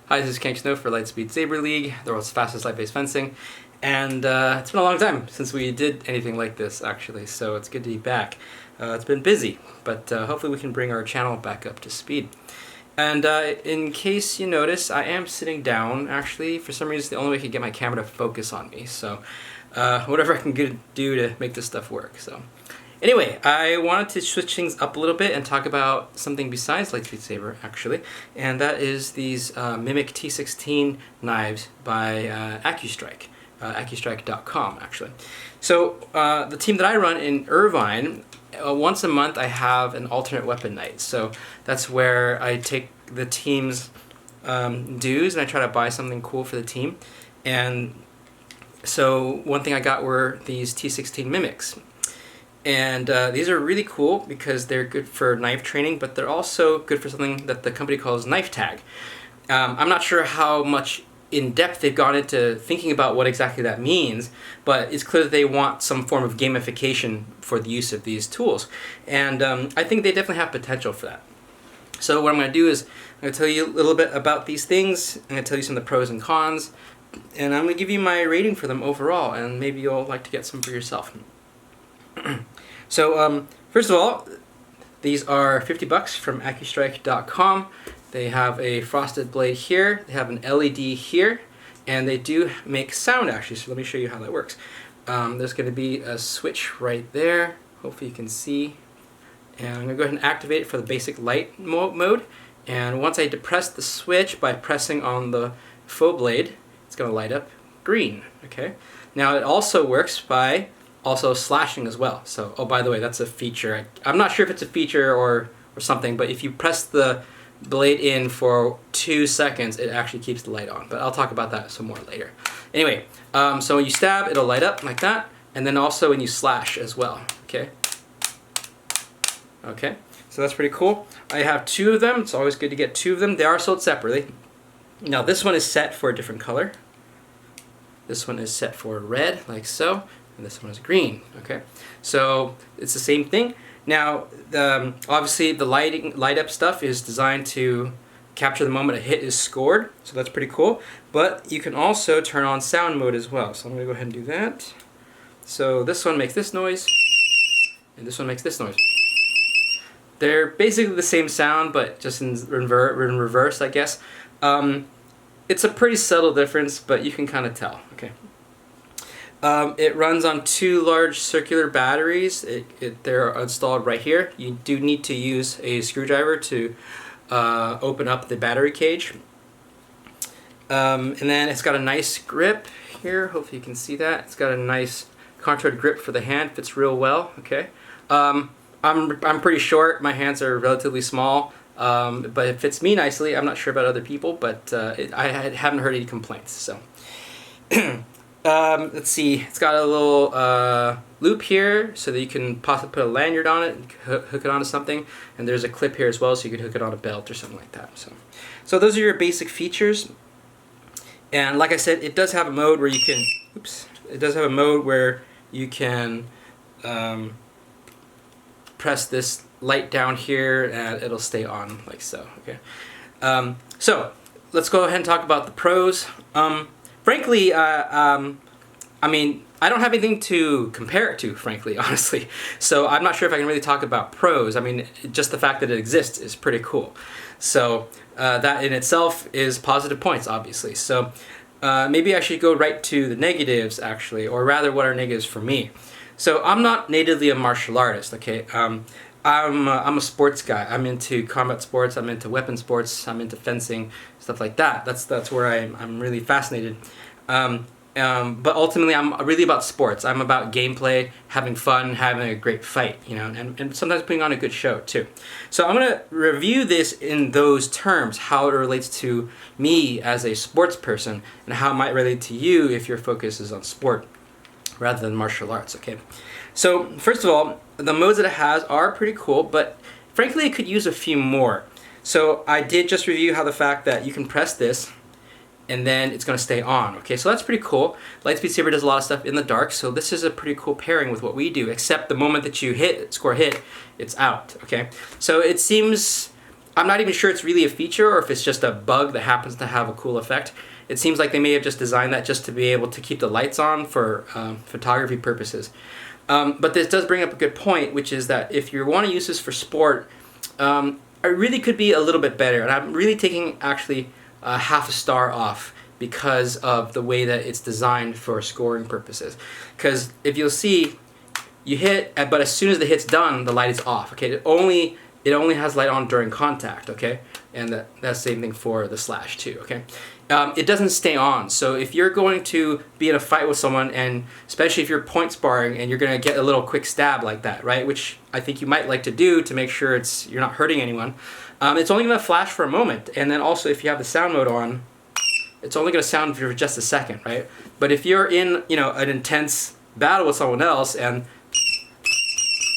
Hi, this is Kank Snow for Lightspeed Saber League, the world's fastest light-based fencing, and it's been a long time since we did anything like this, actually, so it's good to be back. It's been busy, but hopefully we can bring our channel back up to speed. And in case you notice, I am sitting down, actually. For some reason, the only way I can get my camera to focus on me, so whatever I can do to make this stuff work. So anyway, I wanted to switch things up a little bit and talk about something besides Lightspeed Saber, actually, and that is these Mimic T-16 knives by AccuStrike, AccuStrike.com, actually. So the team that I run in Irvine, once a month I have an alternate weapon night. So that's where I take the team's dues and I try to buy something cool for the team. And so one thing I got were these T-16 Mimics. And these are really cool because they're good for knife training, but they're also good for something that the company calls knife tag. I'm not sure how much in depth they've gone into thinking about what exactly that means, but it's clear that they want some form of gamification for the use of these tools. And I think they definitely have potential for that. So what I'm going to do is I'm going to tell you a little bit about these things. I'm going to tell you some of the pros and cons, and I'm going to give you my rating for them overall, and maybe you'll like to get some for yourself. So first of all, these are $50 from AccuStrike.com. They have a frosted blade here, they have an LED here, and they do make sound actually, so let me show you how that works. There's going to be a switch right there, hopefully you can see, and I'm going to go ahead and activate it for the basic light mode, and once I depress the switch by pressing on the faux blade, it's going to light up green. Okay. Now it also works by also slashing as well. So, oh, by the way, that's a feature. I'm not sure if it's a feature or something, but if you press the blade in for 2 seconds, it actually keeps the light on. But I'll talk about that some more later. Anyway, so when you stab, it'll light up like that, and then also when you slash as well. Okay. Okay. So that's pretty cool. I have 2 of them. It's always good to get 2 of them. They are sold separately. Now this one is set for a different color. This one is set for red, like so. And this one is green. Okay, so it's the same thing. Now, obviously, the light up stuff is designed to capture the moment a hit is scored, so that's pretty cool. But you can also turn on sound mode as well. So I'm going to go ahead and do that. So this one makes this noise, and this one makes this noise. They're basically the same sound, but just in reverse, I guess. It's a pretty subtle difference, but you can kind of tell. Okay. It runs on 2 large circular batteries. They're installed right here. You do need to use a screwdriver to open up the battery cage. And then it's got a nice grip here. Hopefully you can see that. It's got a nice contoured grip for the hand. Fits real well. Okay. I'm pretty short. My hands are relatively small, but it fits me nicely. I'm not sure about other people, but I haven't heard any complaints. So. Let's see, it's got a little loop here so that you can possibly put a lanyard on it and hook it onto something, and there's a clip here as well so you could hook it on a belt or something like that. So those are your basic features, and like I said, it does have a mode where you can, press this light down here and it'll stay on like so. Okay, so let's go ahead and talk about the pros. Frankly, I mean, I don't have anything to compare it to, frankly, honestly. So I'm not sure if I can really talk about pros. I mean, just the fact that it exists is pretty cool. So that in itself is positive points, obviously. So maybe I should go right to the negatives, actually, or rather what are negatives for me. So I'm not natively a martial artist, okay? I'm a sports guy. I'm into combat sports, I'm into weapon sports, I'm into fencing, stuff like that. That's where I'm really fascinated. But ultimately I'm really about sports. I'm about gameplay, having fun, having a great fight, you know, and sometimes putting on a good show too. So I'm going to review this in those terms, how it relates to me as a sports person and how it might relate to you if your focus is on sport rather than martial arts, okay? So first of all, the modes that it has are pretty cool, but frankly it could use a few more. So I did just review how the fact that you can press this and then it's going to stay on. Okay, so that's pretty cool. Lightspeed Saber does a lot of stuff in the dark, so this is a pretty cool pairing with what we do, except the moment that you score a hit, it's out. Okay, so it seems I'm not even sure it's really a feature or if it's just a bug that happens to have a cool effect. It seems like they may have just designed that just to be able to keep the lights on for photography purposes. But this does bring up a good point, which is that if you want to use this for sport, it really could be a little bit better. And I'm really taking actually half a star off because of the way that it's designed for scoring purposes. Because if you'll see, you hit, but as soon as the hit's done, the light is off. Okay, it only has light on during contact. Okay, and that's the same thing for the slash too. Okay, it doesn't stay on. So if you're going to be in a fight with someone, and especially if you're point sparring and you're going to get a little quick stab like that, right? Which I think you might like to do to make sure you're not hurting anyone. It's only going to flash for a moment, and then also if you have the sound mode on, it's only going to sound for just a second, right? But if you're in, an intense battle with someone else and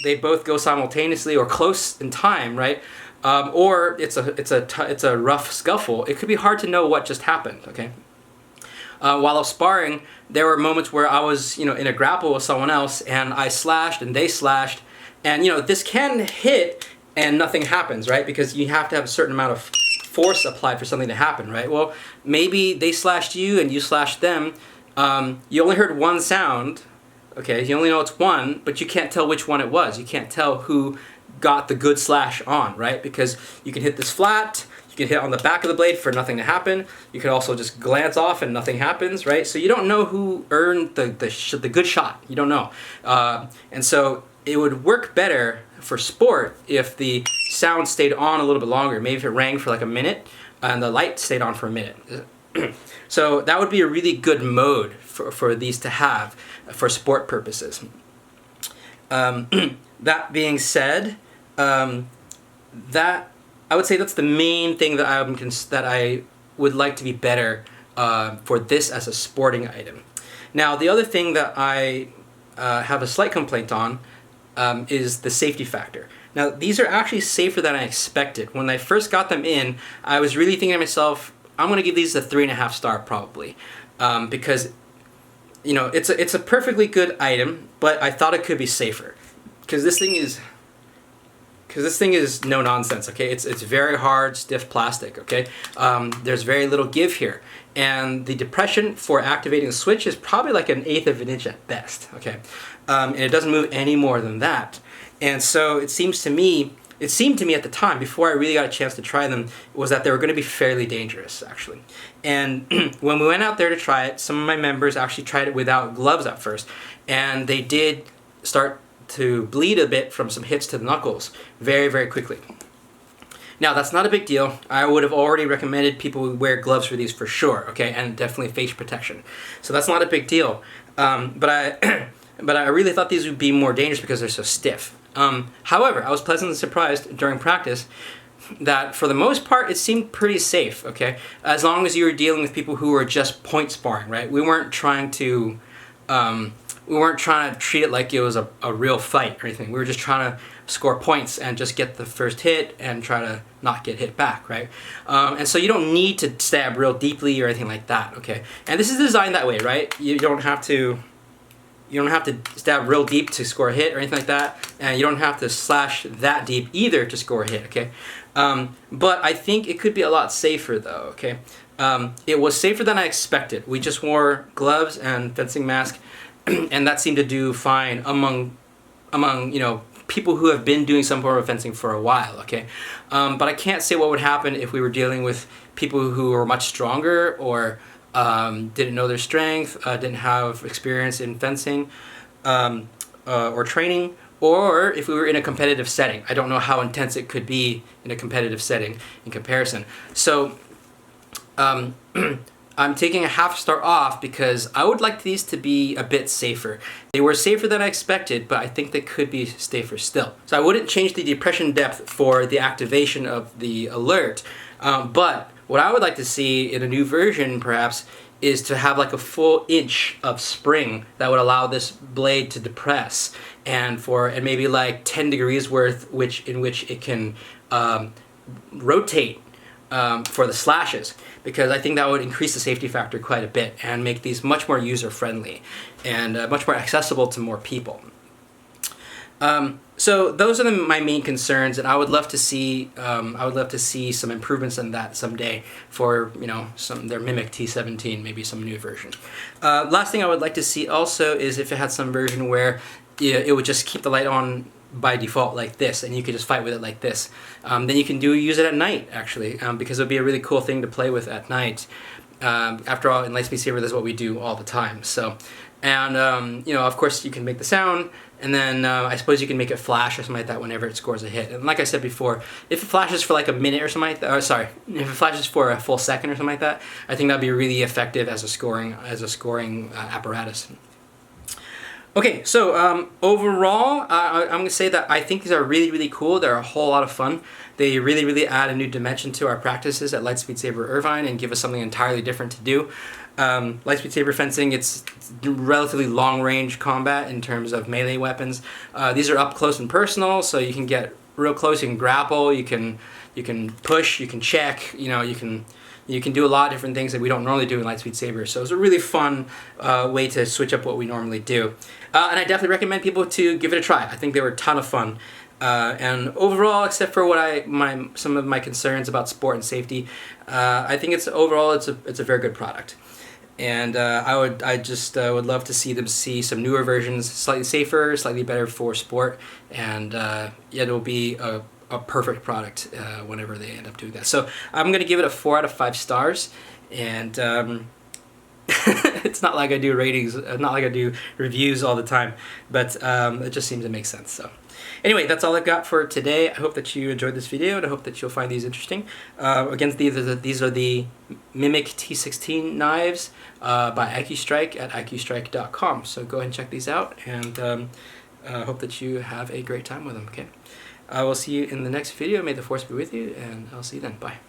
they both go simultaneously or close in time, right? Or it's a rough scuffle. It could be hard to know what just happened. Okay. While I was sparring, there were moments where I was, in a grapple with someone else, and I slashed and they slashed, and this can hit and nothing happens, right? Because you have to have a certain amount of force applied for something to happen, right? Well, maybe they slashed you and you slashed them. You only heard one sound. Okay, you only know it's one, but you can't tell which one it was. You can't tell who got the good slash on, right? Because you can hit this flat, you can hit on the back of the blade for nothing to happen. You could also just glance off and nothing happens, right? So you don't know who earned the good shot. You don't know. And so it would work better for sport if the sound stayed on a little bit longer. Maybe if it rang for like a minute and the light stayed on for a minute. So that would be a really good mode for these to have for sport purposes. That being said, that I would say that's the main thing that I would like to be better for this as a sporting item. Now, the other thing that I have a slight complaint on is the safety factor. Now, these are actually safer than I expected. When I first got them in, I was really thinking to myself, I'm going to give these a 3.5 star probably, because it's a perfectly good item, but I thought it could be safer, because this thing is no nonsense. Okay, it's very hard, stiff plastic. Okay, there's very little give here, and the depression for activating the switch is probably like 1/8 of an inch at best. Okay, and it doesn't move any more than that, and so it seemed to me at the time, before I really got a chance to try them, was that they were going to be fairly dangerous, actually. And when we went out there to try it, some of my members actually tried it without gloves at first, and they did start to bleed a bit from some hits to the knuckles very, very quickly. Now, that's not a big deal. I would have already recommended people wear gloves for these for sure, okay, and definitely face protection. So that's not a big deal. But I really thought these would be more dangerous because they're so stiff. However, I was pleasantly surprised during practice that for the most part it seemed pretty safe, okay? As long as you were dealing with people who were just point sparring, right? We weren't trying to treat it like it was a real fight or anything. We were just trying to score points and just get the first hit and try to not get hit back, right? And so you don't need to stab real deeply or anything like that, okay? And this is designed that way, right? You don't have to stab real deep to score a hit or anything like that, and you don't have to slash that deep either to score a hit, okay? But I think it could be a lot safer though, okay? It was safer than I expected. We just wore gloves and fencing mask, and that seemed to do fine among people who have been doing some form of fencing for a while, okay? But I can't say what would happen if we were dealing with people who were much stronger or didn't know their strength, didn't have experience in fencing or training, or if we were in a competitive setting. I don't know how intense it could be in a competitive setting in comparison. So I'm taking a half star off because I would like these to be a bit safer. They were safer than I expected, but I think they could be safer still. So I wouldn't change the depression depth for the activation of the alert, but what I would like to see in a new version, perhaps, is to have like a full inch of spring that would allow this blade to depress, and maybe like 10 degrees worth, in which it can rotate for the slashes, because I think that would increase the safety factor quite a bit and make these much more user-friendly and much more accessible to more people. So those are my main concerns, and I would love to see some improvements in that someday for, you know, their Mimic T-17, maybe some new version. Last thing I would like to see also is if it had some version where it would just keep the light on by default like this, and you could just fight with it like this. Then you can use it at night, actually, because it would be a really cool thing to play with at night. After all, in Lightspeed Saber, that's what we do all the time. So, and you know, of course, you can make the sound, and then I suppose you can make it flash or something like that whenever it scores a hit. And like I said before, if it flashes for like a minute or something like that, or sorry, if it flashes for a full second or something like that, I think that'd be really effective as a scoring apparatus. Okay, so overall, I'm going to say that I think these are really, really cool. They're a whole lot of fun. They really, really add a new dimension to our practices at Lightspeed Saber Irvine and give us something entirely different to do. Lightspeed Saber fencing, it's relatively long-range combat in terms of melee weapons. These are up close and personal, so you can get real close. You can grapple, you can push, you can check. You know, you can do a lot of different things that we don't normally do in Lightspeed Saber. So it's a really fun way to switch up what we normally do. And I definitely recommend people to give it a try. I think they were a ton of fun. And overall, except for some of my concerns about sport and safety, I think it's a very good product. And I would love to see them see some newer versions, slightly safer, slightly better for sport, and yeah, it'll be a perfect product whenever they end up doing that. So I'm gonna give it a 4 out of 5 stars, and it's not like I do ratings, not like I do reviews all the time, but it just seems to make sense. So anyway, that's all I've got for today. I hope that you enjoyed this video, and I hope that you'll find these interesting. Again, these are the Mimic T-16 knives by IQStrike at IQStrike.com. So go ahead and check these out, and hope that you have a great time with them. Okay, I will see you in the next video. May the force be with you, and I'll see you then. Bye.